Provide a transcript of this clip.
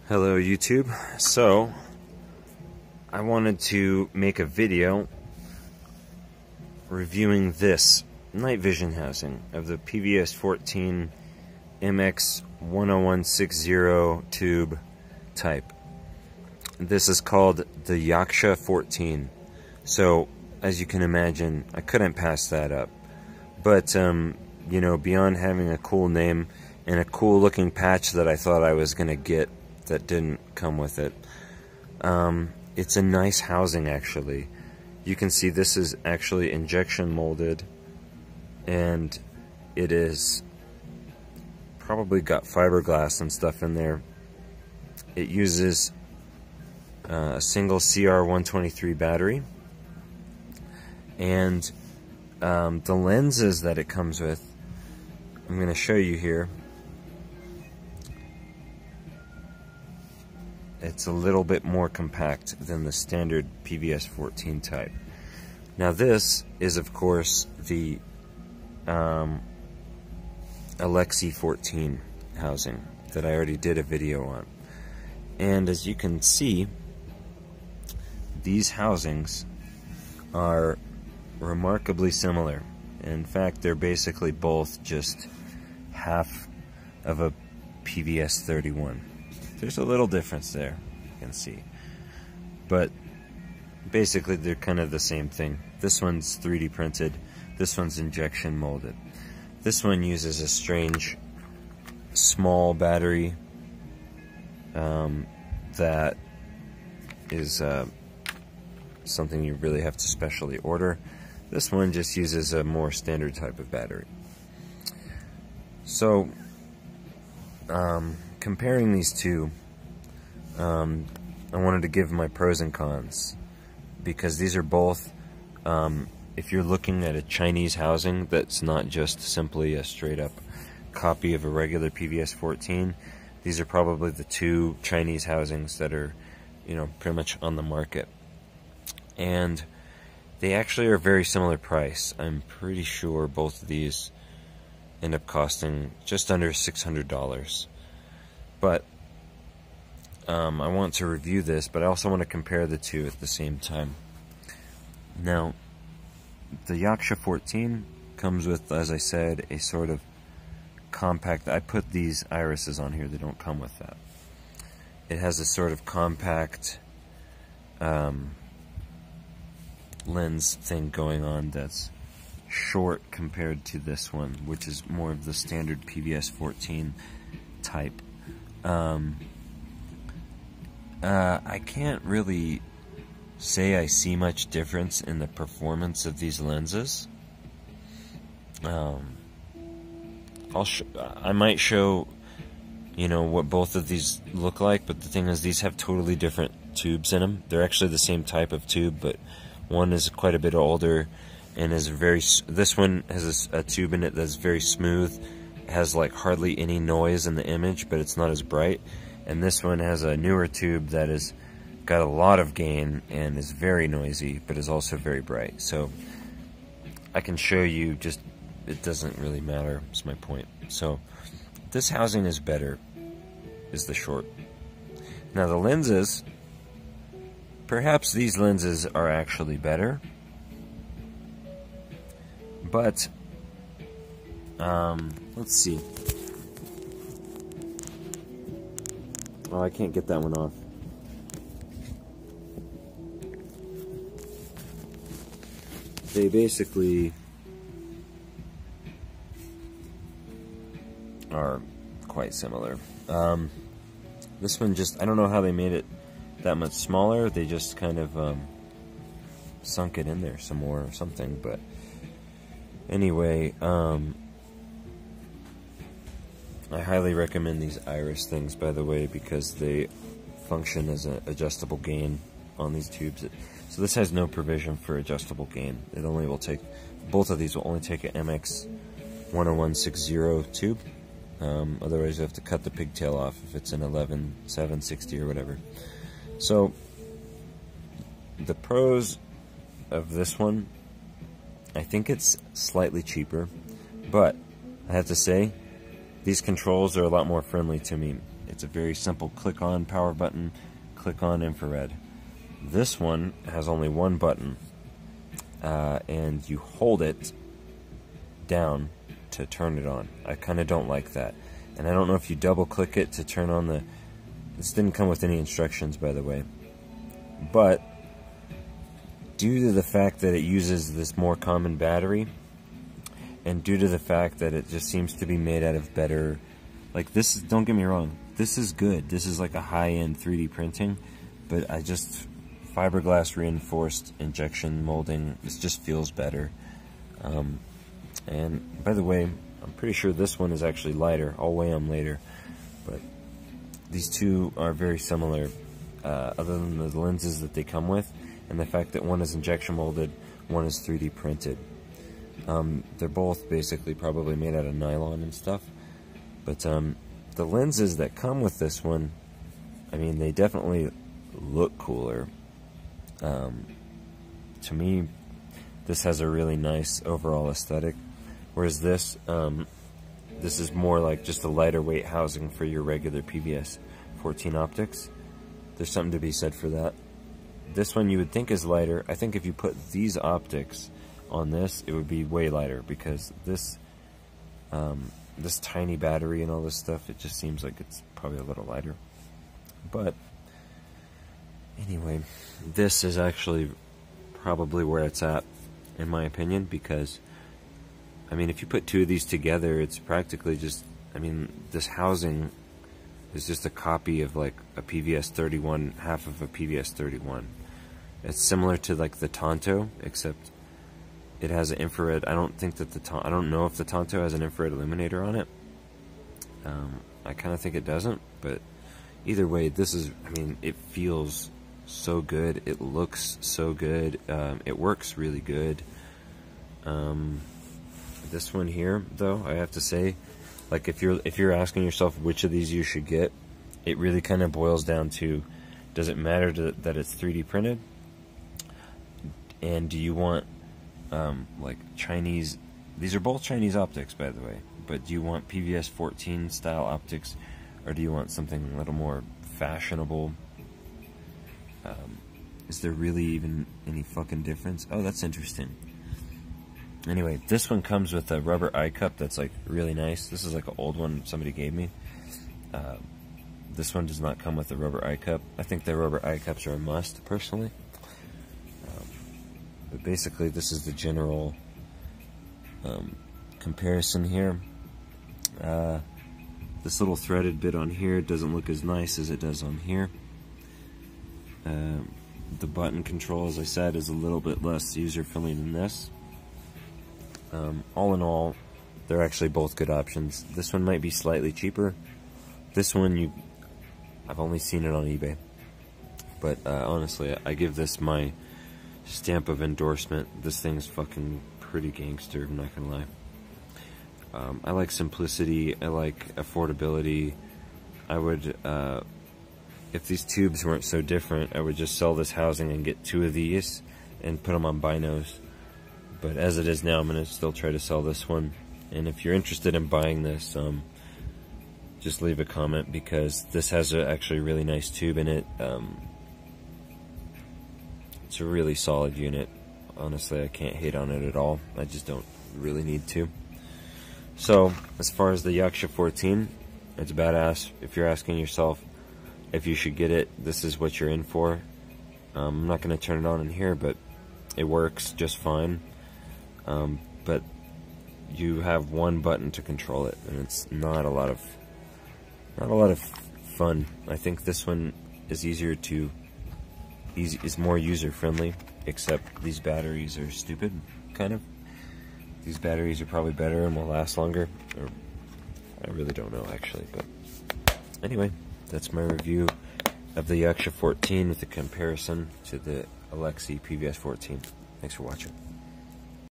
Hello YouTube. So I wanted to make a video reviewing this night vision housing of the PVS-14 MX10160 tube type. This is called the YAKSA-14. So as you can imagine, I couldn't pass that up. But you know, beyond having a cool name and a cool looking patch that I thought I was gonna get that didn't come with it, it's a nice housing actually. You can see this is actually injection molded, and it is probably got fiberglass and stuff in there. It uses a single CR123 battery, and the lenses that it comes with, I'm going to show you here. It's a little bit more compact than the standard PVS-14 type. Now this is of course the Alexi-14 housing that I already did a video on. And as you can see, these housings are remarkably similar. In fact, they're basically both just half of a PVS-31. There's a little difference there, you can see. But basically they're kind of the same thing. This one's 3D printed, this one's injection molded. This one uses a strange small battery that is something you really have to specially order. This one just uses a more standard type of battery. So comparing these two, I wanted to give my pros and cons, because these are both, if you're looking at a Chinese housing that's not just simply a straight up copy of a regular PVS-14, these are probably the two Chinese housings that are, you know, pretty much on the market. And they actually are very similar price. I'm pretty sure both of these end up costing just under $600. But I want to review this, but I also want to compare the two at the same time. Now, the YAKSA-14 comes with, as I said, a sort of compact. I put these irises on here, they don't come with that. It has a sort of compact lens thing going on that's short compared to this one, which is more of the standard PVS-14 type. I can't really say I see much difference in the performance of these lenses. I might show, you know, what both of these look like, but the thing is, these have totally different tubes in them. They're actually the same type of tube, but one is quite a bit older and is very. This one has a tube in it that's very smooth, has like hardly any noise in the image, but it's not as bright. And this one has a newer tube that is got a lot of gain and is very noisy, but is also very bright. So I can show you, just it doesn't really matter, is my point. So this housing is better, is the short. Now the lenses, perhaps these lenses are actually better, but let's see. Oh, I can't get that one off. They basically are quite similar. This one just, I don't know how they made it that much smaller. They just kind of sunk it in there some more or something. But anyway, I highly recommend these iris things, by the way, because they function as an adjustable gain on these tubes. So this has no provision for adjustable gain. It only will take, both of these will only take an MX10160 tube. Otherwise you have to cut the pigtail off if it's an 11760 or whatever. So the pros of this one, I think it's slightly cheaper, but I have to say, these controls are a lot more friendly to me. It's a very simple click on power button, click on infrared. This one has only one button, and you hold it down to turn it on. I kind of don't like that. And I don't know if you double click it to turn on the... This didn't come with any instructions, by the way. But due to the fact that it uses this more common battery, and due to the fact that it just seems to be made out of better... Like this, don't get me wrong, this is good. This is like a high-end 3D printing, but I just... Fiberglass reinforced injection molding, this just feels better. And by the way, I'm pretty sure this one is actually lighter. I'll weigh them later. But these two are very similar, other than the lenses that they come with, and the fact that one is injection molded, one is 3D printed. They're both basically probably made out of nylon and stuff. But the lenses that come with this one, I mean, they definitely look cooler. To me, this has a really nice overall aesthetic, whereas this is more like just a lighter weight housing for your regular PVS-14 optics. There's something to be said for that. This one you would think is lighter. I think if you put these optics on this, it would be way lighter, because this this tiny battery and all this stuff, it just seems like it's probably a little lighter. But anyway, this is actually probably where it's at, in my opinion, because, I mean, if you put two of these together, it's practically just, I mean, this housing is just a copy of like a PVS-31, half of a PVS-31. It's similar to like the Tonto, except it has an infrared. I don't think that I don't know if the Tonto has an infrared illuminator on it. I kind of think it doesn't, but either way, this is, I mean, it feels so good. It looks so good. It works really good. This one here, though, I have to say, like, if you're asking yourself which of these you should get, it really kind of boils down to, does it matter that it's 3D printed? And do you want like Chinese? These are both Chinese optics, by the way. But do you want PVS-14 style optics, or do you want something a little more fashionable? Is there really even any fucking difference? Oh, that's interesting. Anyway, this one comes with a rubber eye cup that's like really nice. This is like an old one somebody gave me. This one does not come with a rubber eye cup. I think the rubber eye cups are a must, personally. But basically, this is the general comparison here. This little threaded bit on here doesn't look as nice as it does on here. The button control, as I said, is a little bit less user-friendly than this. All in all, they're actually both good options. This one might be slightly cheaper. This one, I've only seen it on eBay. But honestly, I give this my stamp of endorsement. This thing's fucking pretty gangster, I'm not gonna lie. I like simplicity, I like affordability. I would, if these tubes weren't so different, I would just sell this housing and get two of these and put them on binos. But as it is now, I'm gonna still try to sell this one. And if you're interested in buying this, just leave a comment, because this has actually a really nice tube in it. It's a really solid unit. Honestly, I can't hate on it at all. I just don't really need to. So, as far as the YAKSA-14, it's badass. If you're asking yourself if you should get it, this is what you're in for. I'm not going to turn it on in here, but it works just fine. But you have one button to control it, and it's not a lot of fun. I think this one is is more user friendly, except these batteries are stupid, kind of. These batteries are probably better and will last longer, or I really don't know actually. But anyway, that's my review of the YAKSA-14 with a comparison to the Alexi PVS-14. Thanks for watching.